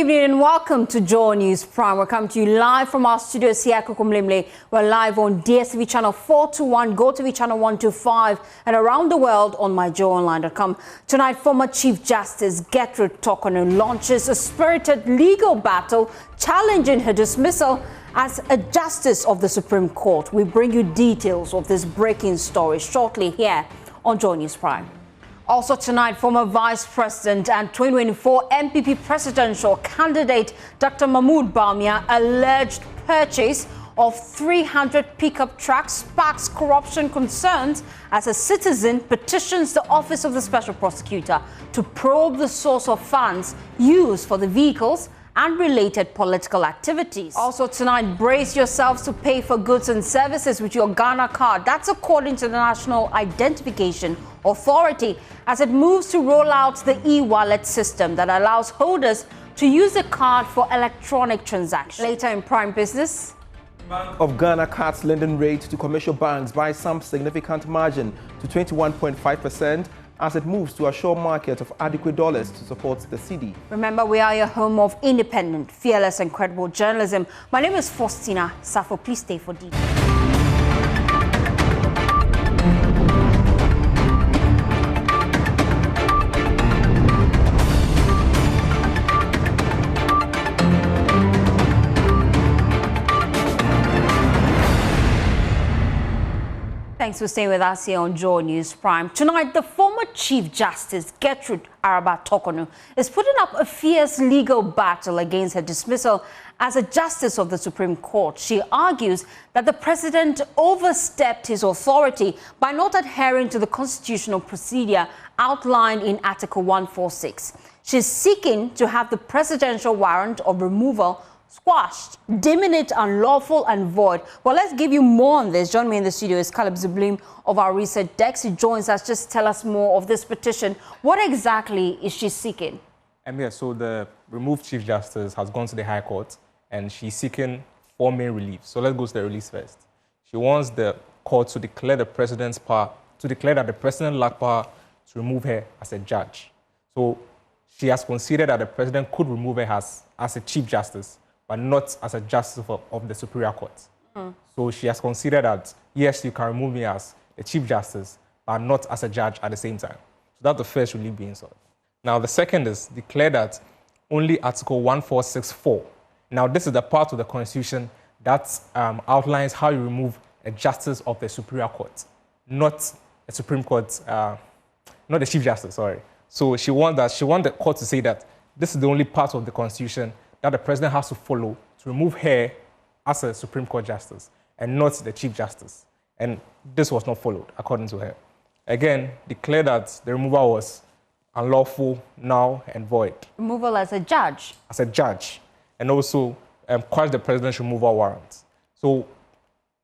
Good evening and welcome to Joy News Prime. We're coming to you live from our studios here at Kukumlimle. We're live on DSTV channel 421, GoTV channel 125, and around the world on myjoyonline.com. Tonight, former Chief Justice Gertrude Torkornoo launches a spirited legal battle challenging her dismissal as a Justice of the Supreme Court. We bring you details of this breaking story shortly here on Joy News Prime. Also tonight, former Vice President and 2024 MPP presidential candidate Dr. Mahmood Bawumia alleged purchase of 300 pickup trucks sparks corruption concerns as a citizen petitions the Office of the Special Prosecutor to probe the source of funds used for the vehicles and related political activities. Also tonight, brace yourselves to pay for goods and services with your Ghana card. That's according to the National Identification Authority as it moves to roll out the e-wallet system that allows holders to use the card for electronic transactions. Later in Prime Business, Bank of Ghana cuts lending rate to commercial banks by some significant margin to 21.5%. as it moves to a shore market of adequate dollars to support the cedi. Remember, we are your home of independent, fearless and credible journalism. My name is Faustina Safo. Please stay for details. Thanks for staying with us here on Joy News Prime. Tonight, the former Chief Justice Gertrude Torkornoo is putting up a fierce legal battle against her dismissal as a Justice of the Supreme Court. She argues that the president overstepped his authority by not adhering to the constitutional procedure outlined in Article 146. She's seeking to have the presidential warrant of removal squashed, deeming it unlawful and void. Well, let's give you more on this. Joining me in the studio is Caleb Zublim of our research desk. He joins us. Just tell us more of this petition. What exactly is she seeking? So the removed Chief Justice has gone to the High Court and she's seeking 4 main reliefs. So let's go to the release first. She wants the court to declare the president's power, to declare that the president lacked power to remove her as a judge. So she has considered that the president could remove her as a Chief Justice, but not as a Justice of the Superior Court. So she has considered that, yes, you can remove me as a Chief Justice, but not as a judge at the same time. So that's the first relief being sought. Now, the second is declare that only Article 1464. Now, this is the part of the Constitution that outlines how you remove a Justice of the Superior Court, not a Supreme Court, not the Chief Justice, sorry. So she wants the court to say that this is the only part of the Constitution that the president has to follow to remove her as a Supreme Court Justice and not the Chief Justice. And this was not followed, according to her. Again, declare that the removal was unlawful, null, and void. Removal as a judge? As a judge. And also quash the president's removal warrant. So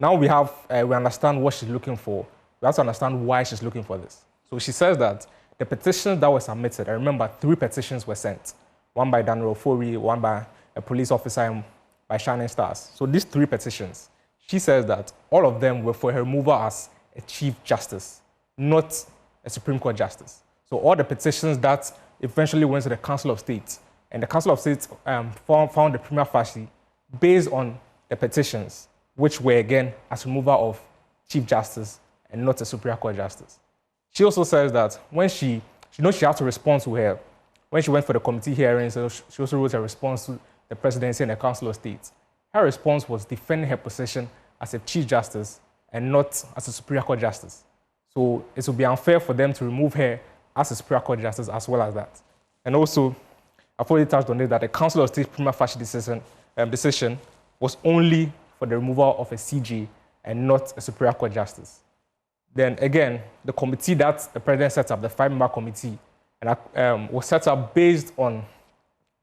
now we understand what she's looking for. We have to understand why she's looking for this. So she says that the petitions that were submitted, I remember 3 petitions were sent. One by Daniel Ofori, one by a police officer, and by Shining Stars. So these 3 petitions, she says that all of them were for her removal as a Chief Justice, not a Supreme Court Justice. So all the petitions that eventually went to the Council of State, and the Council of State found the prima facie based on the petitions, which were again as removal of Chief Justice and not a Superior Court Justice. She also says that when she knows she has to respond to her, when she went for the committee hearings, she also wrote a response to the presidency and the Council of State. Her response was defending her position as a Chief Justice and not as a Superior Court Justice. So it would be unfair for them to remove her as a Superior Court Justice as well as that. And also, I've already touched on it that the Council of State prima facie decision was only for the removal of a CJ and not a Superior Court Justice. Then again, the committee that the president set up, the 5-member committee, and was set up based on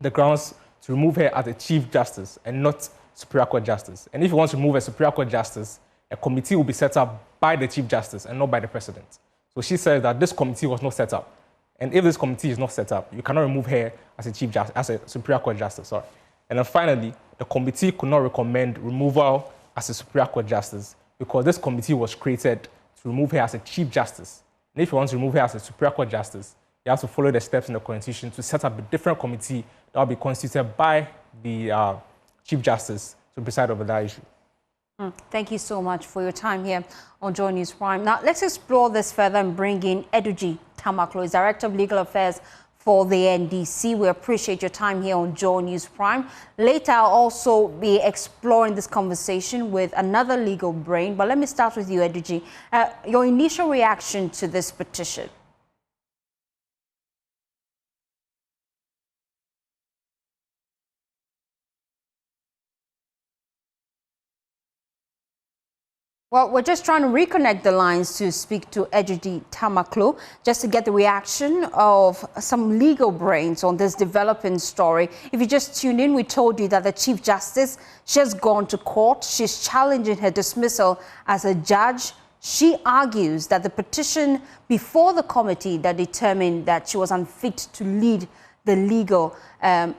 the grounds to remove her as a Chief Justice and not Superior Court Justice. And if you want to remove a Superior Court Justice, a committee will be set up by the Chief Justice and not by the President. So she says that this committee was not set up. And if this committee is not set up, you cannot remove her as a Chief Justice, as a Superior Court Justice, sorry. And then finally, the committee could not recommend removal as a Superior Court Justice because this committee was created to remove her as a Chief Justice. And if you want to remove her as a Superior Court Justice, he has to follow the steps in the Constitution to set up a different committee that will be constituted by the Chief Justice to preside over that issue. Thank you so much for your time here on Joy News Prime. Now, let's explore this further and bring in Eduji Tamaklo, Director of Legal Affairs for the NDC. We appreciate your time here on Joy News Prime. Later, I'll also be exploring this conversation with another legal brain. But let me start with you, Eduji. Your initial reaction to this petition? Well, we're just trying to reconnect the lines to speak to Eduji Tamaklo, just to get the reaction of some legal brains on this developing story. If you just tuned in, we told you that the Chief Justice, she has gone to court. She's challenging her dismissal as a judge. She argues that the petition before the committee that determined that she was unfit to lead the legal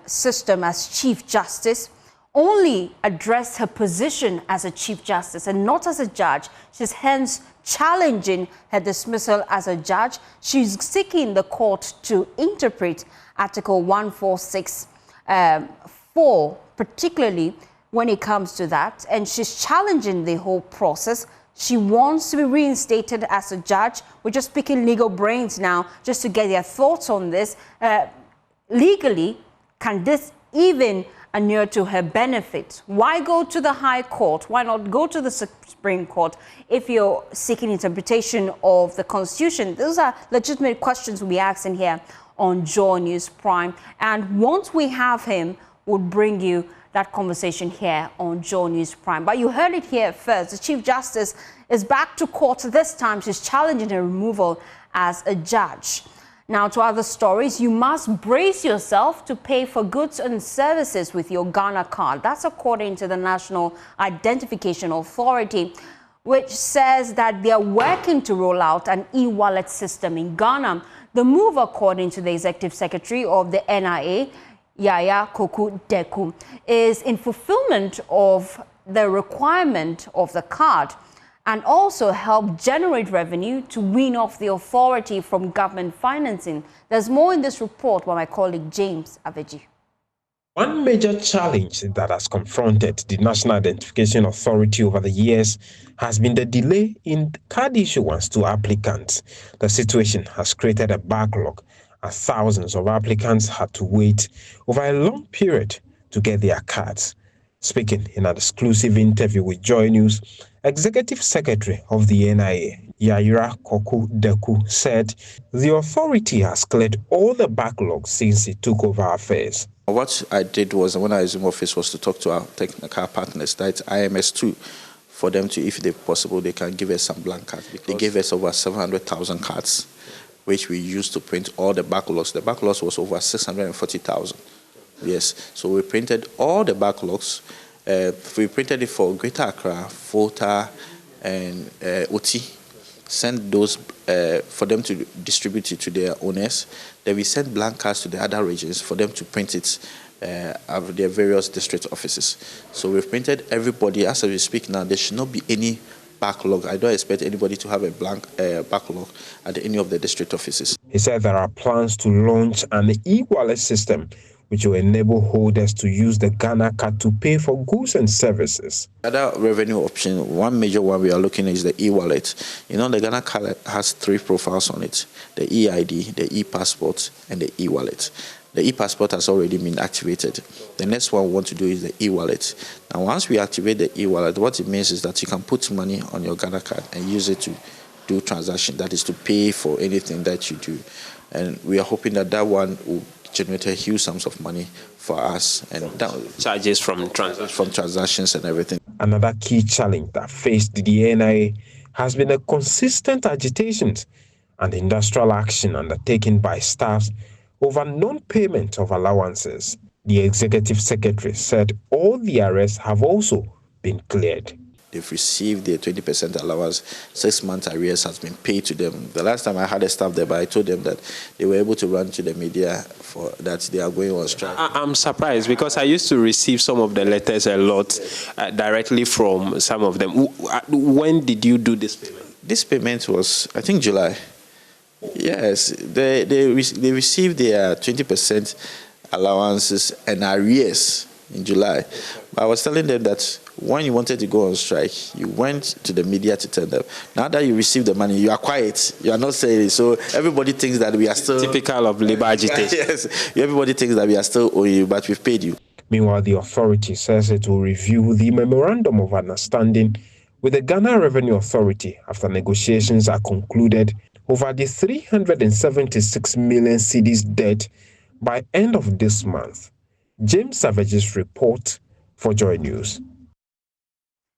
system as Chief Justice only addressed her position as a Chief Justice and not as a judge. She's hence challenging her dismissal as a judge. She's seeking the court to interpret Article 146(4), particularly when it comes to that. And she's challenging the whole process. She wants to be reinstated as a judge. We're just picking legal brains now just to get their thoughts on this. Legally, can this even inure to her benefit? Why go to the High Court? Why not go to the Supreme Court if you're seeking interpretation of the Constitution? Those are legitimate questions we'll be asking here on Joy News Prime. And once we have him, we'll bring you that conversation here on Joy News Prime. But you heard it here first. The Chief Justice is back to court this time. She's challenging her removal as a judge. Now, to other stories, you must brace yourself to pay for goods and services with your Ghana card. That's according to the National Identification Authority, which says that they are working to roll out an e-wallet system in Ghana. The move, according to the Executive Secretary of the NIA, Yaya Koku Deku, is in fulfillment of the requirement of the card and also help generate revenue to wean off the authority from government financing. There's more in this report by my colleague James Aveji. One major challenge that has confronted the National Identification Authority over the years has been the delay in card issuance to applicants. The situation has created a backlog as thousands of applicants had to wait over a long period to get their cards. Speaking in an exclusive interview with Joy News, Executive Secretary of the NIA, Yaya Koku Deku, said the authority has cleared all the backlogs since it took over affairs. What I did was, when I assumed office, was to talk to our technical partners, that's IMS2, for them to, if they possible, they can give us some blank cards. They gave us over 700,000 cards, which we used to print all the backlogs. The backlogs was over 640,000. Yes, so we printed all the backlogs. We printed it for Greater Accra, Volta, and Oti. Sent those for them to distribute it to their owners. Then we sent blank cards to the other regions for them to print it at their various district offices. So we've printed everybody. As we speak now, there should not be any backlog. I don't expect anybody to have a blank backlog at any of the district offices. He said there are plans to launch an e-wallet system which will enable holders to use the Ghana card to pay for goods and services. Other revenue option, one major one we are looking at is the e-wallet. You know, the Ghana card has 3 profiles on it: the e-ID, the e-passport, and the e-wallet. The e-passport has already been activated. The next one we want to do is the e-wallet. Now, once we activate the e-wallet, what it means is that you can put money on your Ghana card and use it to do transaction, that is to pay for anything that you do. And we are hoping that that one will generate huge sums of money for us, and charges from transactions and everything. Another key challenge that faced the NIA has been a consistent agitation and industrial action undertaken by staffs over non-payment of allowances. The Executive Secretary said all the arrests have also been cleared. They've received their 20% allowance. 6 months arrears has been paid to them. The last time I had a staff there, but I told them that they were able to run to the media for that they are going on strike. I'm surprised because I used to receive some of the letters a lot directly from some of them. When did you do this payment? This payment was, I think, July. Yes, they received their 20% allowances and arrears in July. But I was telling them that when you wanted to go on strike, you went to the media to tell them. Now that you received the money, you are quiet. You are not saying it. So everybody thinks that we are still... Typical of labor agitation. Yes, everybody thinks that we are still owing you, but we've paid you. Meanwhile, the authority says it will review the Memorandum of Understanding with the Ghana Revenue Authority after negotiations are concluded over the 376 million cedis debt by end of this month. James Savage's report for Joy News.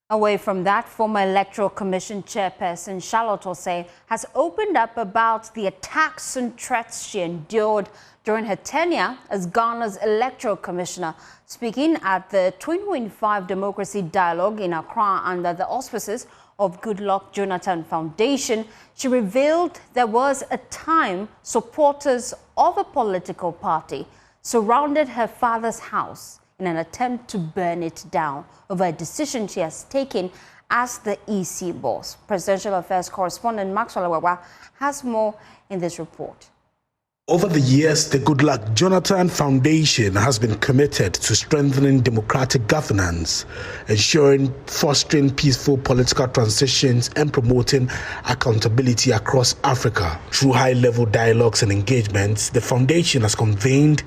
Away from that, former Electoral Commission Chairperson Charlotte Osei has opened up about the attacks and threats she endured during her tenure as Ghana's Electoral Commissioner. Speaking at the 2025 Democracy Dialogue in Accra under the auspices of Goodluck Jonathan Foundation, she revealed there was a time supporters of a political party surrounded her father's house in an attempt to burn it down over a decision she has taken as the EC boss. Presidential Affairs correspondent Maxwell Awawa has more in this report. Over the years, the Goodluck Jonathan Foundation has been committed to strengthening democratic governance, ensuring fostering peaceful political transitions and promoting accountability across Africa. Through high-level dialogues and engagements, the foundation has convened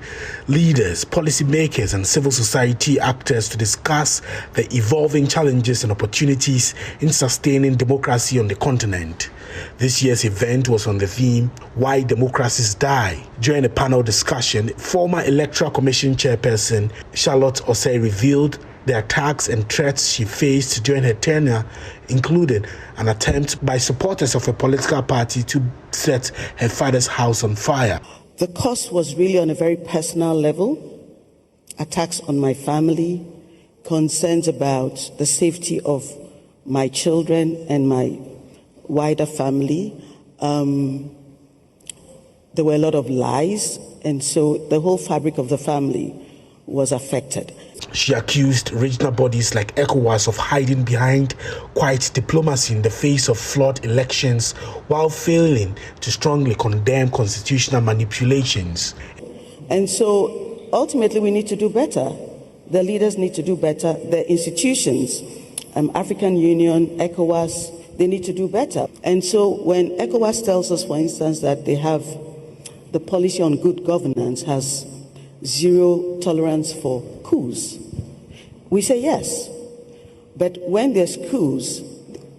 leaders, policymakers and civil society actors to discuss the evolving challenges and opportunities in sustaining democracy on the continent. This year's event was on the theme, Why Democracies Die. During a panel discussion, former Electoral Commission Chairperson Charlotte Osei revealed the attacks and threats she faced during her tenure, including an attempt by supporters of a political party to set her father's house on fire. The cost was really on a very personal level. Attacks on my family, concerns about the safety of my children and my wider family. There were a lot of lies, and so the whole fabric of the family was affected. She accused regional bodies like ECOWAS of hiding behind quiet diplomacy in the face of flawed elections while failing to strongly condemn constitutional manipulations. And so ultimately we need to do better. The leaders need to do better. The institutions, African Union, ECOWAS, they need to do better. And so when ECOWAS tells us, for instance, that they have the policy on good governance has zero tolerance for coups, we say yes. But when there's coups,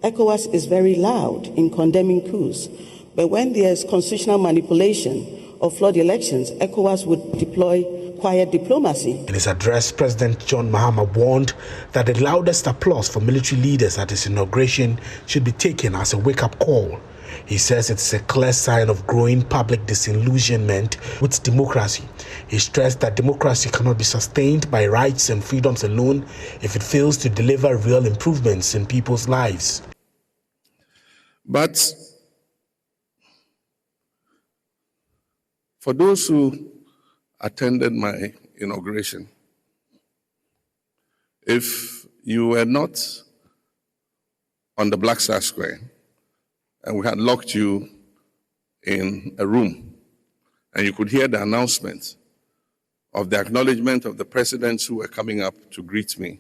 ECOWAS is very loud in condemning coups. But when there's constitutional manipulation of flawed elections, ECOWAS would deploy quiet diplomacy. In his address, President John Mahama warned that the loudest applause for military leaders at his inauguration should be taken as a wake-up call. He says it's a clear sign of growing public disillusionment with democracy. He stressed that democracy cannot be sustained by rights and freedoms alone if it fails to deliver real improvements in people's lives. But for those who attended my inauguration, if you were not on the Black Star Square and we had locked you in a room and you could hear the announcement of the acknowledgement of the presidents who were coming up to greet me,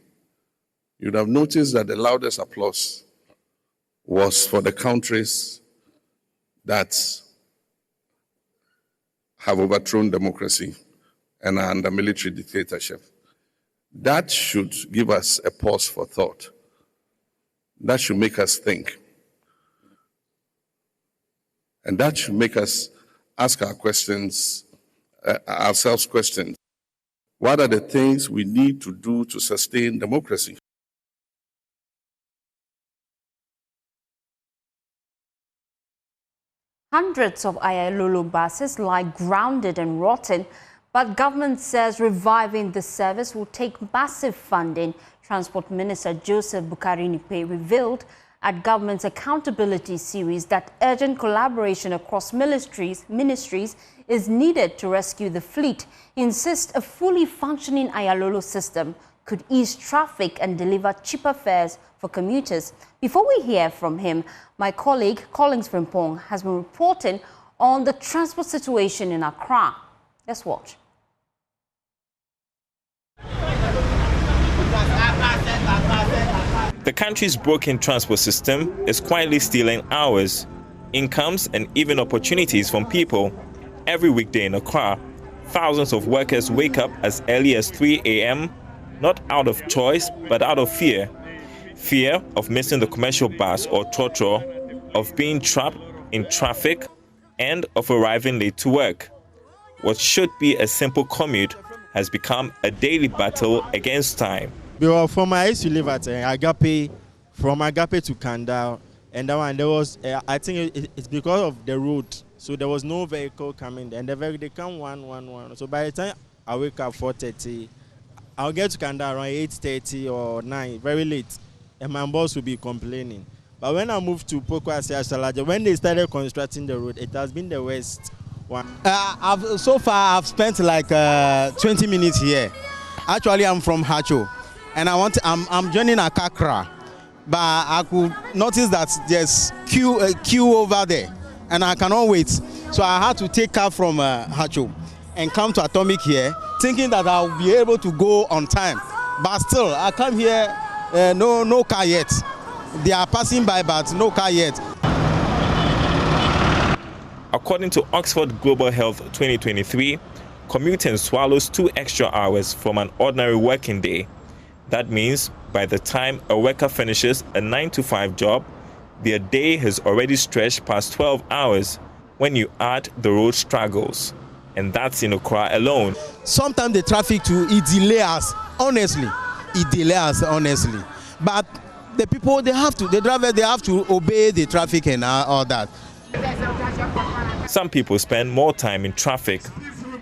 you'd have noticed that the loudest applause was for the countries that have overthrown democracy and are under military dictatorship. That should give us a pause for thought. That should make us think. And that should make us ask ourselves questions. What are the things we need to do to sustain democracy? Hundreds of Ayalulu buses lie grounded and rotten, but government says reviving the service will take massive funding. Transport Minister Joseph Bukari-Nipe revealed at government's accountability series that urgent collaboration across ministries is needed to rescue the fleet. He insists a fully functioning Ayalulu system could ease traffic and deliver cheaper fares for commuters. Before we hear from him, my colleague Collins Frimpong has been reporting on the transport situation in Accra. Let's watch. The country's broken transport system is quietly stealing hours, incomes, and even opportunities from people. Every weekday in Accra, thousands of workers wake up as early as 3 a.m., not out of choice, but out of fear. Fear of missing the commercial bus or Torkornoo, of being trapped in traffic, and of arriving late to work. What should be a simple commute has become a daily battle against time. Well, from I used to live at Agape, from Agape to Kanda, and that one there was, I think it's because of the road, so there was no vehicle coming, and they come one. So by the time I wake up 4:30, I'll get to Kanda around 8:30 or 9, very late, and my boss will be complaining. But when I moved to Kumasi, when they started constructing the road, it has been the worst one. So far, I've spent like 20 minutes here. Actually, I'm from Hacho, and I'm joining Accra, but I could notice that there's queue over there, and I cannot wait. So I had to take car from Hacho and come to Atomic here, thinking that I'll be able to go on time. But still, I come here, no car yet. They are passing by, but no car yet. According to Oxford Global Health 2023, commuting swallows 2 extra hours from an ordinary working day. That means by the time a worker finishes a 9-to-5 job, their day has already stretched past 12 hours when you add the road struggles. And that's in Accra alone. Sometimes the traffic too, it delays us, honestly. But the people, the drivers, they have to obey the traffic and all that. Some people spend more time in traffic,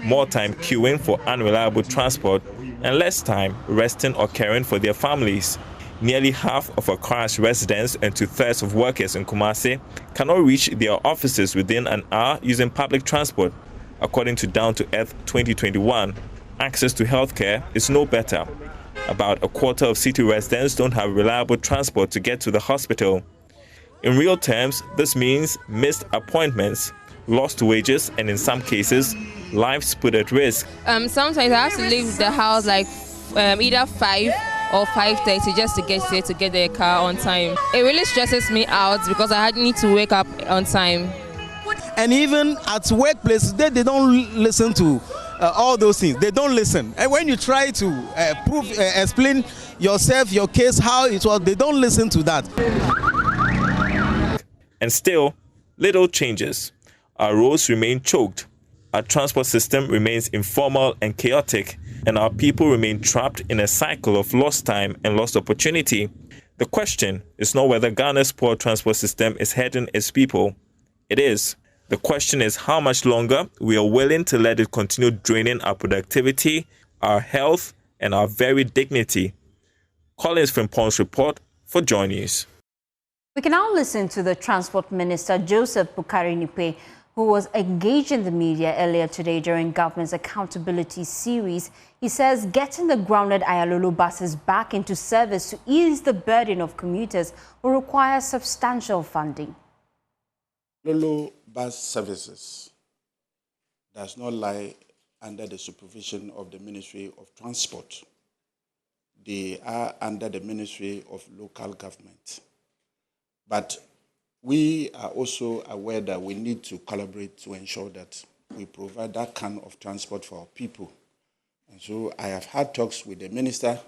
more time queuing for unreliable transport, and less time resting or caring for their families. Nearly half of Accra's residents and 2/3 of workers in Kumasi cannot reach their offices within an hour using public transport. According to Down to Earth 2021, access to healthcare is no better. About a quarter of city residents don't have reliable transport to get to the hospital. In real terms, this means missed appointments, lost wages, and in some cases, lives put at risk. Sometimes I have to leave the house like either 5 or 5:30 just to get here to get the car on time. It really stresses me out because I need to wake up on time. And even at workplaces, they don't listen to all those things. They don't listen. And when you try to explain yourself, your case, how it was, they don't listen to that. And still, little changes. Our roads remain choked. Our transport system remains informal and chaotic, and our people remain trapped in a cycle of lost time and lost opportunity. The question is not whether Ghana's poor transport system is hurting its people. It is. The question is how much longer we are willing to let it continue draining our productivity, our health, and our very dignity. Collins Frimpong's report for Joy News. We can now listen to the Transport Minister, Joseph Boukary-Nipe, who was engaged in the media earlier today during government's accountability series. He says getting the grounded Ayalolo buses back into service to ease the burden of commuters will require substantial funding. Lolo bus services does not lie under the supervision of the Ministry of Transport. They are under the Ministry of Local Government. But we are also aware that we need to collaborate to ensure that we provide that kind of transport for our people. And so I have had talks with the minister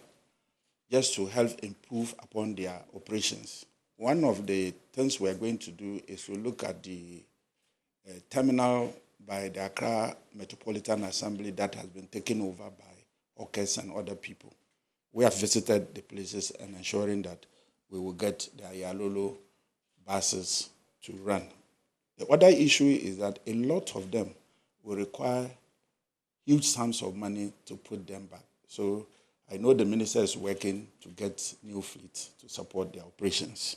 just to help improve upon their operations. One of the things we are going to do is to look at the terminal by the Accra Metropolitan Assembly that has been taken over by hawkers and other people. We have visited the places and ensuring that we will get the Ayalolo buses to run. The other issue is that a lot of them will require huge sums of money to put them back. So I know the minister is working to get new fleet to support their operations.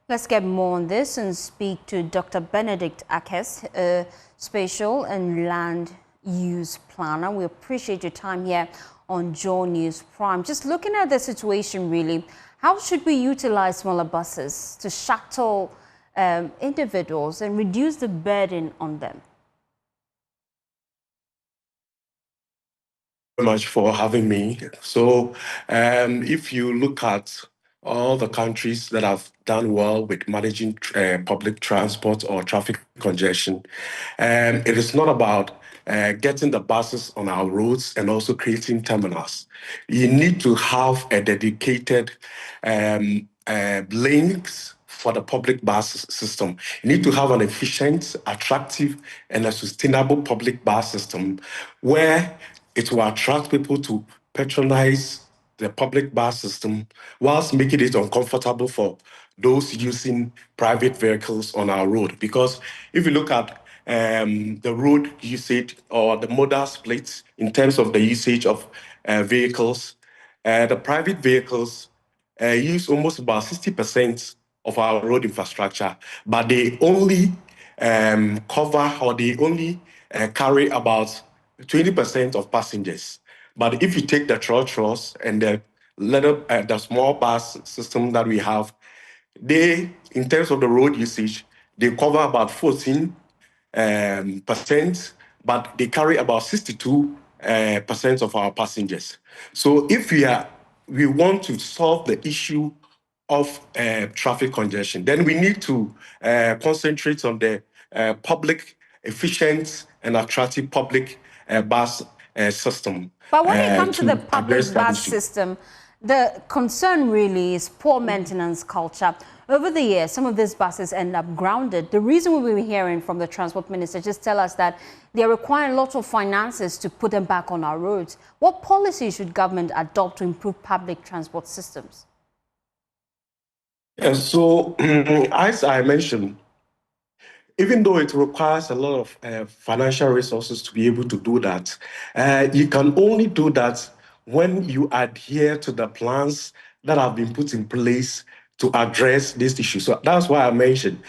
Let's get more on this and speak to Dr. Benedict Akes, a spatial and land use planner. We appreciate your time here on Joy News Prime. Just looking at the situation, really, how should we utilize smaller buses to shuttle individuals and reduce the burden on them? Very much for having me. So if you look at all the countries that have done well with managing public transport or traffic congestion, it is not about getting the buses on our roads and also creating terminals. You need to have a dedicated lanes for the public bus system. You need to have an efficient, attractive, and a sustainable public bus system where it will attract people to patronize the public bus system whilst making it uncomfortable for those using private vehicles on our road. Because if you look at the road usage or the modal splits in terms of the usage of vehicles, the private vehicles use almost about 60% of our road infrastructure, but they only cover or they only carry about 20% of passengers. But if you take the trotros and the small bus system that we have, they, in terms of the road usage, they cover about 14%, but they carry about 62% of our passengers. So if we want to solve the issue of traffic congestion, then we need to concentrate on the public, efficient and attractive public bus system. But when it comes to the public bus system, the concern really is poor maintenance culture. Over the years, some of these buses end up grounded. The reason we were hearing from the Transport Minister just tell us that they require lots of finances to put them back on our roads. What policy should government adopt to improve public transport systems? Yeah, so as I mentioned, even though it requires a lot of financial resources to be able to do that, you can only do that when you adhere to the plans that have been put in place to address this issue. So that's why I mentioned,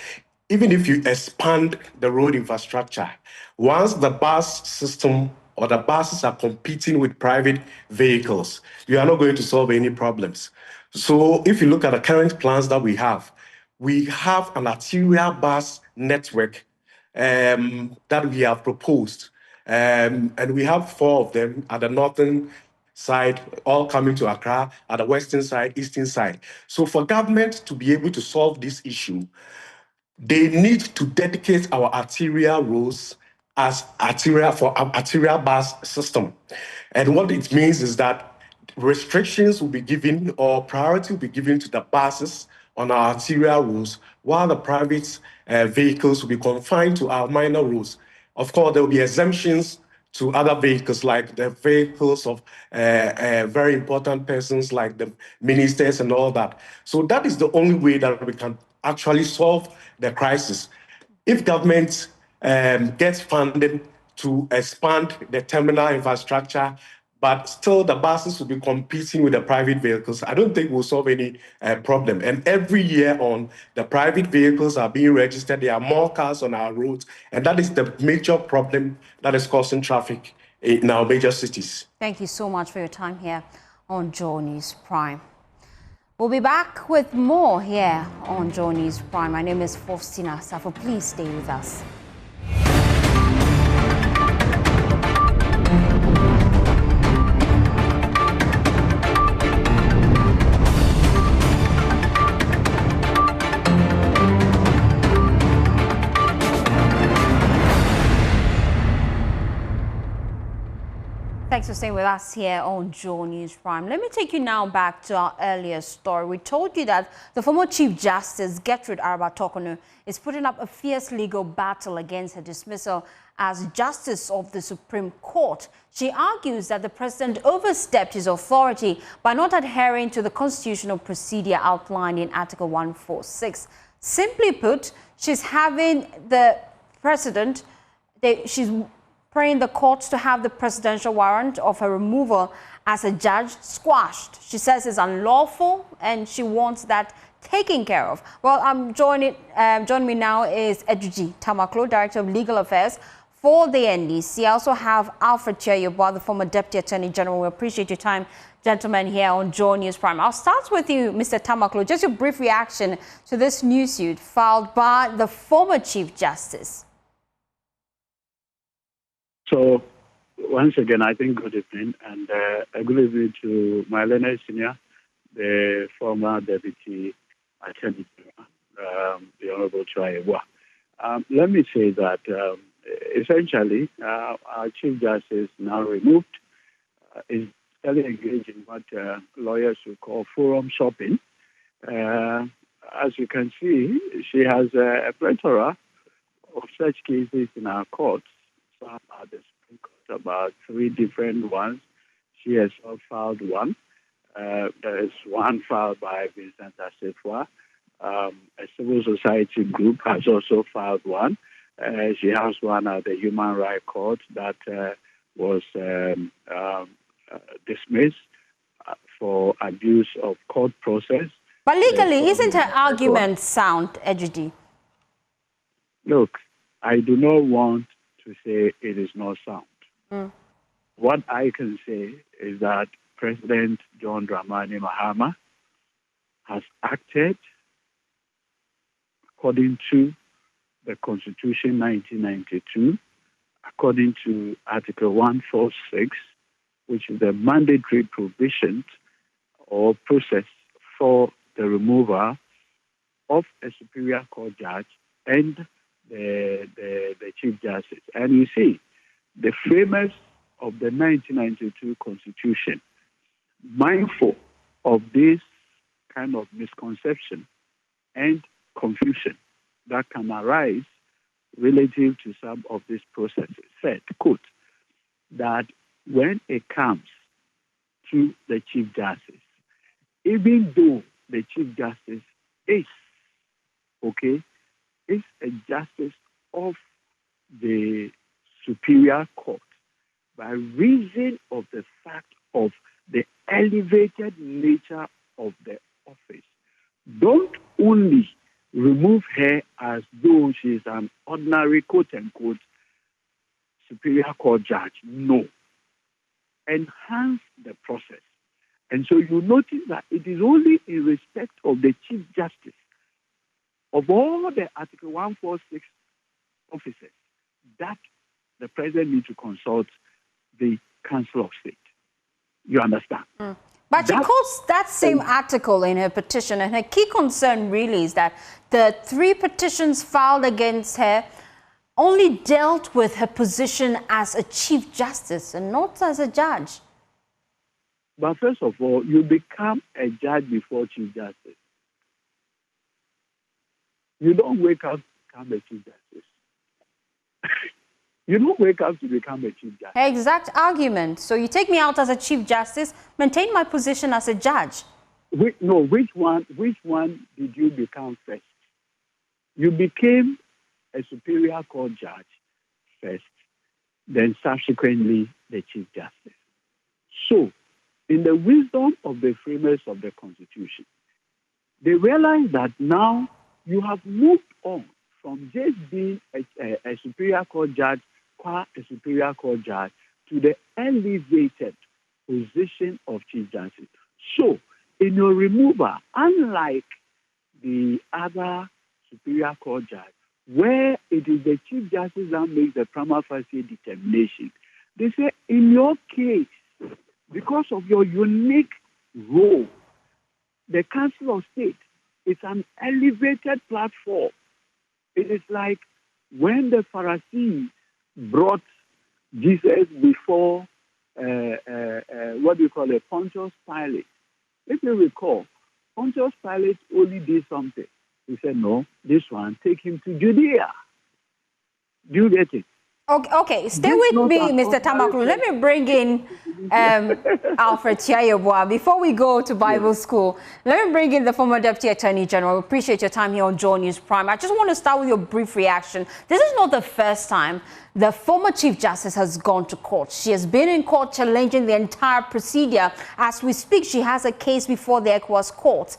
even if you expand the road infrastructure, once the bus system or the buses are competing with private vehicles, you are not going to solve any problems. So if you look at the current plans that we have an arterial bus network that we have proposed. And we have 4 of them at the northern side, all coming to Accra, at the western side, eastern side. So for government to be able to solve this issue, they need to dedicate our arterial roads as arterial bus system. And what it means is that restrictions will be given or priority will be given to the buses on our arterial roads, while the private vehicles will be confined to our minor roads. Of course, there will be exemptions to other vehicles, like the vehicles of very important persons like the ministers and all that. So that is the only way that we can actually solve the crisis. If government gets funding to expand the terminal infrastructure, but still the buses will be competing with the private vehicles, I don't think we'll solve any problem. And every year on, the private vehicles are being registered. There are more cars on our roads, and that is the major problem that is causing traffic in our major cities. Thank you so much for your time here on Joy News Prime. We'll be back with more here on Joy News Prime. My name is Faustina Safo. Please stay with us. Thanks for staying with us here on Joy News Prime. Let me take you now back to our earlier story. We told you that the former Chief Justice, Gertrude Araba Torkornoo, is putting up a fierce legal battle against her dismissal as Justice of the Supreme Court. She argues that the president overstepped his authority by not adhering to the constitutional procedure outlined in Article 146. Simply put, she's having the president, she's praying the courts to have the presidential warrant of her removal as a judge squashed. She says it's unlawful and she wants that taken care of. Well, joining me now is Eduji Tamaklo, Director of Legal Affairs for the NDC. I also have Alfred Chiayobua, the former Deputy Attorney General. We appreciate your time, gentlemen, here on Joy News Prime. I'll start with you, Mr. Tamaklo. Just your brief reaction to this new suit filed by the former Chief Justice. So, once again, I think good evening, and a good evening to my learned senior, the former Deputy Attorney General, the Honorable Chiayobua. Let me say that essentially, our Chief Justice, now removed, is still engaged in what lawyers would call forum shopping. As you can see, she has a plethora of such cases in our courts. Some at the Supreme Court, about 3 different ones. She herself filed one. There is one filed by Vincent Asefua. A civil society group has also filed one. She has one at the Human Rights Court that was dismissed for abuse of court process. But legally, isn't her argument sound, Ejidi? Look, I do not want to say it is not sound. What I can say is that President John Dramani Mahama has acted according to the Constitution 1992, according to Article 146, which is the mandatory provision or process for the removal of a Superior Court judge and the Chief Justice. And you see, the framers of the 1992 Constitution, mindful of this kind of misconception and confusion that can arise relative to some of these processes, said, quote, that when it comes to the Chief Justice, even though the Chief Justice is a justice of the Superior Court, by reason of the fact of the elevated nature of the office, don't only remove her as though she is an ordinary, quote-unquote, Superior Court judge. No. Enhance the process. And so you notice that it is only in respect of the Chief Justice of all the Article 146 officers that the President needs to consult the Council of State. You understand? But she quotes that same article in her petition, and her key concern really is that the 3 petitions filed against her only dealt with her position as a Chief Justice and not as a judge. But first of all, you become a judge before Chief Justice. You don't wake up to become a Chief Justice. You don't wake up to become a Chief Justice. Exact argument. So you take me out as a Chief Justice, maintain my position as a judge. Which one did you become first? You became a Superior Court judge first, then subsequently the Chief Justice. So, in the wisdom of the framers of the Constitution, they realize that now you have moved on from just being a Superior Court judge, a Superior Court judge, to the elevated position of Chief Justice. So, in your removal, unlike the other Superior Court judge, where it is the Chief Justice that makes the prima facie determination, they say, in your case, because of your unique role, the Council of State is an elevated platform. It is like when the Pharisees brought Jesus before, Pontius Pilate. If you recall, Pontius Pilate only did something. He said, no, this one, take him to Judea. Do you get it? Okay, stay with me, Mr. Tamaklo. Let me bring in Alfred Chiayobua. Before we go to Bible school, let me bring in the former Deputy Attorney General. We appreciate your time here on Joy News Prime. I just want to start with your brief reaction. This is not the first time the former Chief Justice has gone to court. She has been in court challenging the entire procedure. As we speak, she has a case before the ECOWAS court.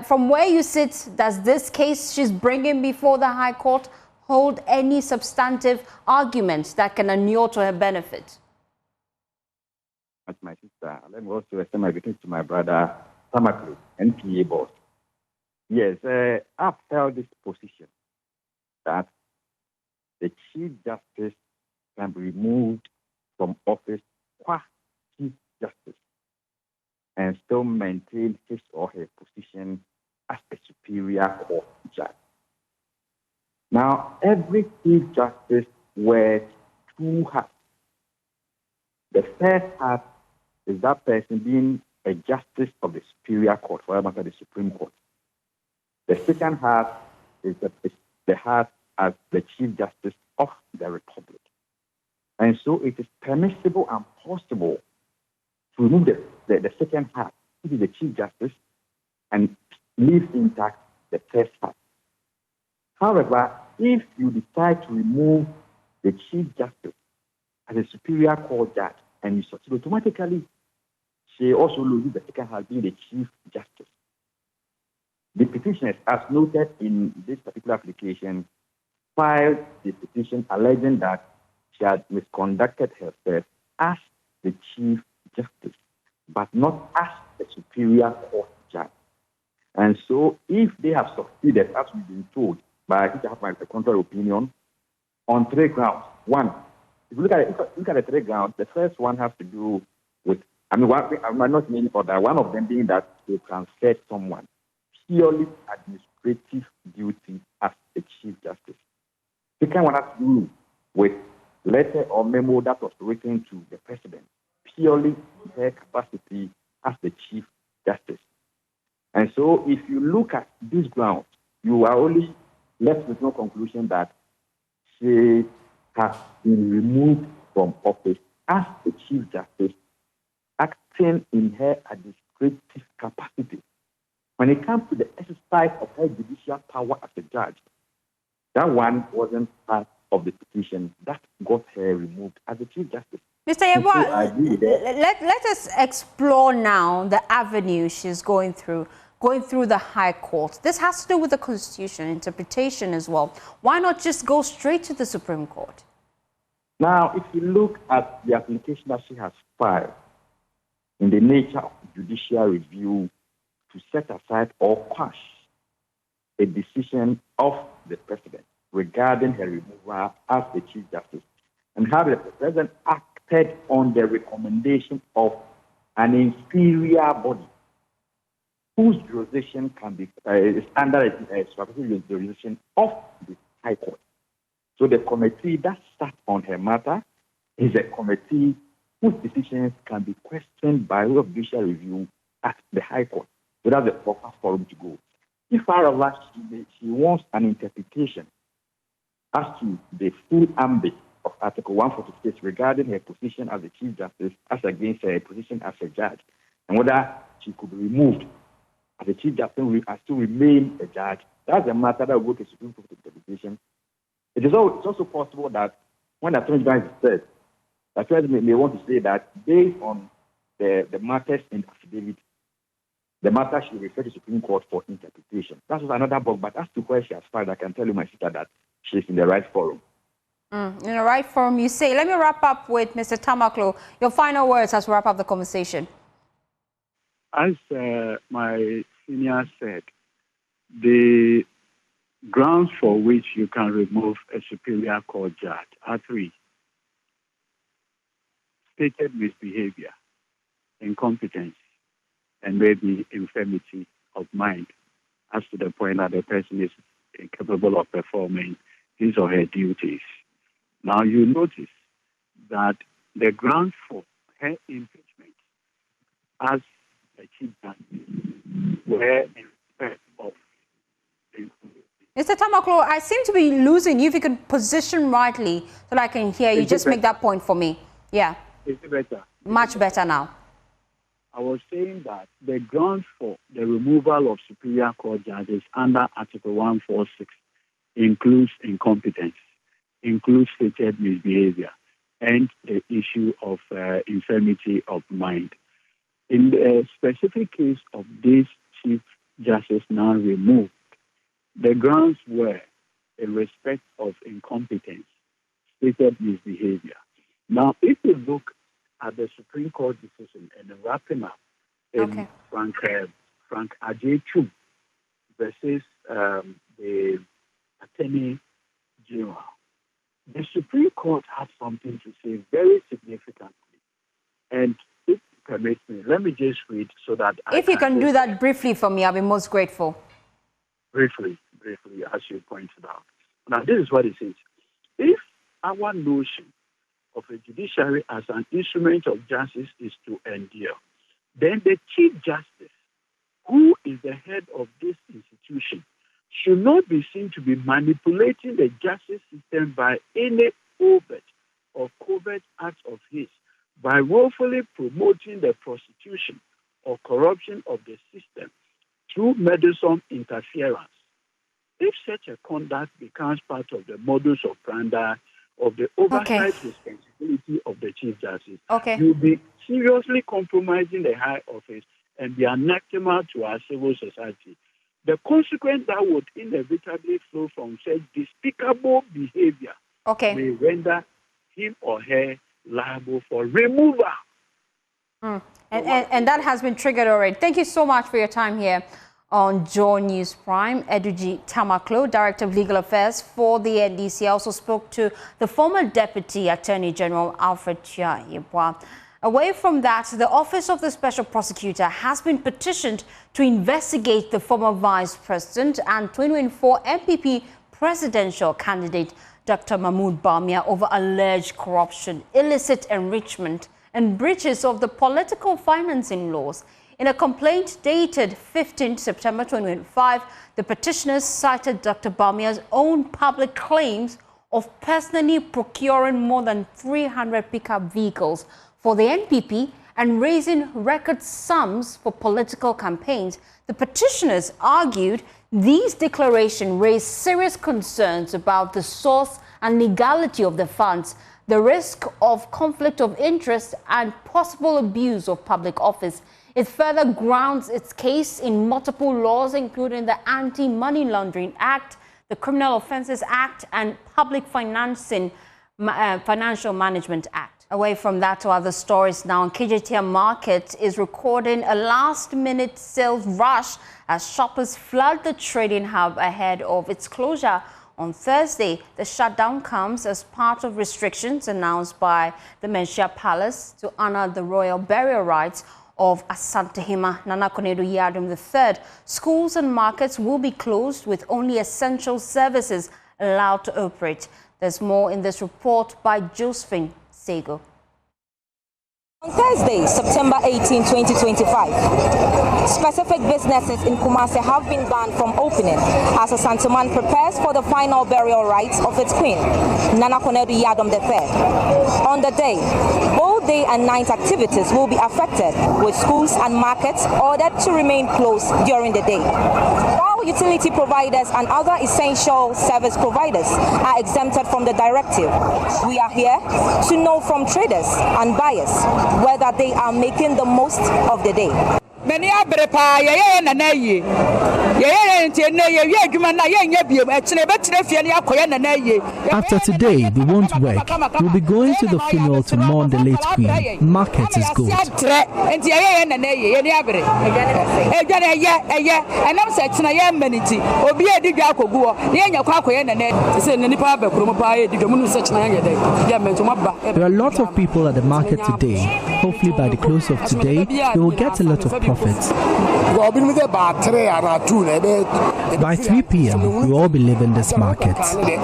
From where you sit, does this case she's bringing before the High Court hold any substantive arguments that can inure to her benefit? That's my sister. Let me also extend my greetings to my brother, Tamaklu, NPA boss. Yes, I've held this position that the Chief Justice can be removed from office qua Chief Justice and still maintain his or her position as a superior court judge. Now, every Chief Justice wears two hats. The first hat is that person being a justice of the superior court, for example, the Supreme Court. The second hat is the hat as the Chief Justice of the Republic. And so it is permissible and possible to remove the second hat, which is the Chief Justice, and leave intact the first hat. However, if you decide to remove the Chief Justice as a superior court judge and you succeed, automatically she also loses the second hat being the Chief Justice. The petitioners, as noted in this particular application, filed the petition alleging that she had misconducted herself as the Chief Justice, but not as the Superior Court judge. And so, if they have succeeded, as we've been told by the contrary opinion, on three grounds. One, if you look at the three grounds, the first one has to do with, I'm not meaning for that, one of them being that they transferred someone purely administrative duty as the Chief Justice. The second one has to do with letter or memo that was written to the President, purely her capacity as the Chief Justice. And so if you look at this ground, you are only left with no conclusion that she has been removed from office as the Chief Justice, acting in her administrative capacity. When it comes to the exercise of her judicial power as a judge, that one wasn't part of the petition that got her removed as the Chief Justice. Mr. Yeboah, let us explore now the avenue she's going through the High Court. This has to do with the Constitution, interpretation as well. Why not just go straight to the Supreme Court? Now, if you look at the application that she has filed in the nature of judicial review to set aside or quash a decision of the President regarding her removal as the Chief Justice, and how the President acted on the recommendation of an inferior body whose jurisdiction can be is under a supervisory jurisdiction of the High Court. So the committee that sat on her matter is a committee whose decisions can be questioned by way of judicial review at the High Court. So that's the proper forum to go. If, however, she wants an interpretation as to the full ambit of Article 146 regarding her position as the Chief Justice as against her position as a judge, and whether she could be removed as a Chief Justice and still remain a judge, that's a matter that will go to Supreme Court interpretation. It's also possible that when the Attorney General is said, the Attorney General may want to say that based on the matters in affidavit, the matter should refer to Supreme Court for interpretation. That's another book, but as to where she has filed, I can tell you, my sister, that she's in the right forum. In the right forum, you say. Let me wrap up with Mr. Tamaklo. Your final words as we wrap up the conversation. As my senior said, the grounds for which you can remove a superior court judge are three: stated misbehavior, incompetence, and maybe infirmity of mind, as to the point that the person is incapable of performing his or her duties. Now, you notice that the grounds for her impeachment as a Chief Justice were in respect of Mr. Tamaklo, I seem to be losing you. If you could position rightly so that I can hear you, just make that point for me. Yeah. Is it better? Much better now. I was saying that the grounds for the removal of superior court judges under Article 146 includes incompetence, includes stated misbehavior, and the issue of infirmity of mind. In the specific case of this Chief Justice now removed, the grounds were in respect of incompetence, stated misbehavior. Now, if you look at the Supreme Court decision and wrapping up in Frank Ajay-Chum versus the Attorney General, the Supreme Court had something to say very significantly. And if you permit me, let me just read so that if you can do that briefly for me, I'll be most grateful. Briefly, as you pointed out. Now, this is what it says. If our notion of a judiciary as an instrument of justice is to endure, then the Chief Justice, who is the head of this institution, should not be seen to be manipulating the justice system by any overt or covert acts of his, by willfully promoting the prostitution or corruption of the system through meddlesome interference. If such a conduct becomes part of the modus operandi of the oversight responsibility of the Chief Justice, you'll be seriously compromising the high office and be anathema to our civil society. The consequence that would inevitably flow from such despicable behavior may render him or her liable for removal. And that has been triggered already. Thank you so much for your time here on Joy News Prime. Eduji Tamaklo, Director of Legal Affairs for the NDC, also spoke to the former Deputy Attorney General Alfred Chia Yeboah. Away from that, the Office of the Special Prosecutor has been petitioned to investigate the former Vice President and 2024 MPP presidential candidate Dr. Mahmoud Bawumia over alleged corruption, illicit enrichment, and breaches of the political financing laws. In a complaint dated 15 September 2025, the petitioners cited Dr. Bawumia's own public claims of personally procuring more than 300 pickup vehicles for the NPP and raising record sums for political campaigns. The petitioners argued these declarations raised serious concerns about the source and legality of the funds, the risk of conflict of interest, and possible abuse of public office. It further grounds its case in multiple laws, including the Anti-Money Laundering Act, the Criminal Offences Act, and Public Financial Management Act. Away from that to other stories now, KJTM Market is recording a last-minute sales rush as shoppers flood the trading hub ahead of its closure on Thursday. The shutdown comes as part of restrictions announced by the Menchia Palace to honor the royal burial rites of Asantehima Nana Konadu Yiadom III. Schools and markets will be closed with only essential services allowed to operate. There's more in this report by Josephine Sego. On Thursday, September 18, 2025, specific businesses in Kumasi have been banned from opening as Asanteman prepares for the final burial rites of its queen, Nana Konadu Yiadom III. On the day, both day and night activities will be affected, with schools and markets ordered to remain closed during the day. While utility providers and other essential service providers are exempted from the directive, we are here to know from traders and buyers whether they are making the most of the day. After today, we won't work. We'll be going to the funeral to mourn the late queen. Market is good. There are a lot of people at the market today. Hopefully by the close of today, we will get a lot of profits. By 3 p.m., we will all be leaving this market. The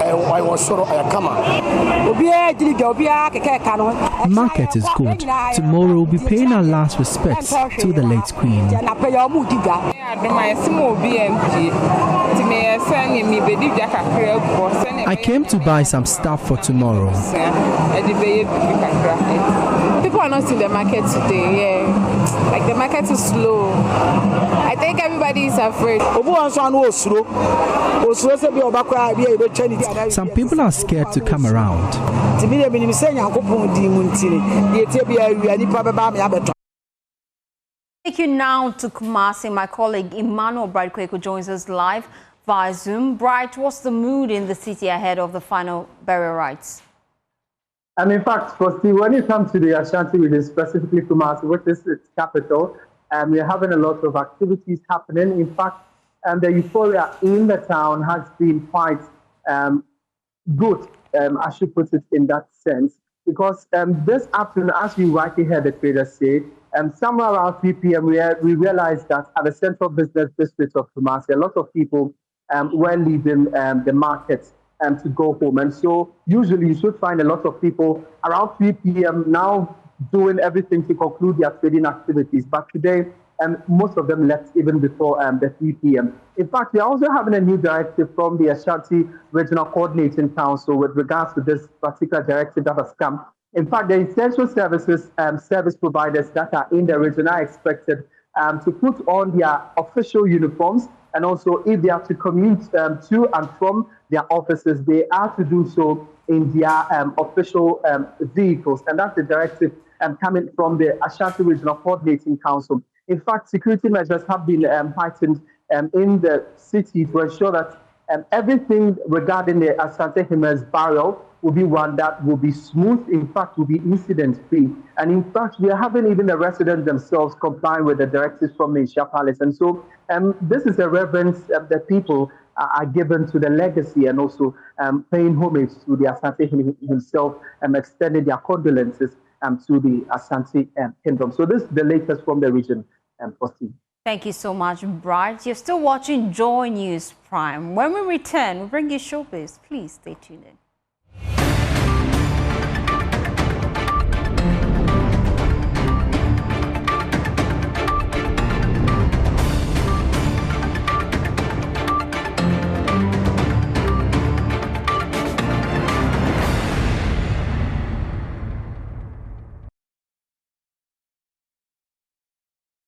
market is good. Tomorrow we'll be paying our last respects to the late queen. I came to buy some stuff for tomorrow. People are not in the market today, like the market is slow. I think everybody is afraid. Some people are scared to come around. Take you now to Kumasi. My colleague Emmanuel Bradqueko joins us live. via Zoom. Bright, what's the mood in the city ahead of the final burial rites? And in fact, Frosty, when you come to the Ashanti region, specifically Kumasi, which is its capital, we're having a lot of activities happening. In fact, the euphoria in the town has been quite good, I should put it in that sense, because this afternoon, as you rightly heard the trader say, somewhere around 3 p.m., we realized that at the central business district of Kumasi, a lot of people were leaving the markets to go home. And so usually you should find a lot of people around 3 p.m. now doing everything to conclude their trading activities. But today, most of them left even before the 3 p.m. In fact, we are also having a new directive from the Ashanti Regional Coordinating Council with regards to this particular directive that has come. In fact, the essential services service providers that are in the region are expected to put on their official uniforms, and also if they are to commute to and from their offices, they are to do so in their official vehicles. And that's the directive coming from the Ashanti Regional Coordinating Council. In fact, security measures have been heightened in the city to ensure that everything regarding the Asante Hime's burial will be one that will be smooth, in fact, will be incident-free. And in fact, we are having even the residents themselves complying with the directives from Minister Palace. And so this is a reverence that people are given to the legacy, and also paying homage to the Asante himself and extending their condolences to the Asante Kingdom. So this is the latest from the region. Thank you so much, Bright. You're still watching Joy News Prime. When we return, we'll bring you showbiz. Please stay tuned in.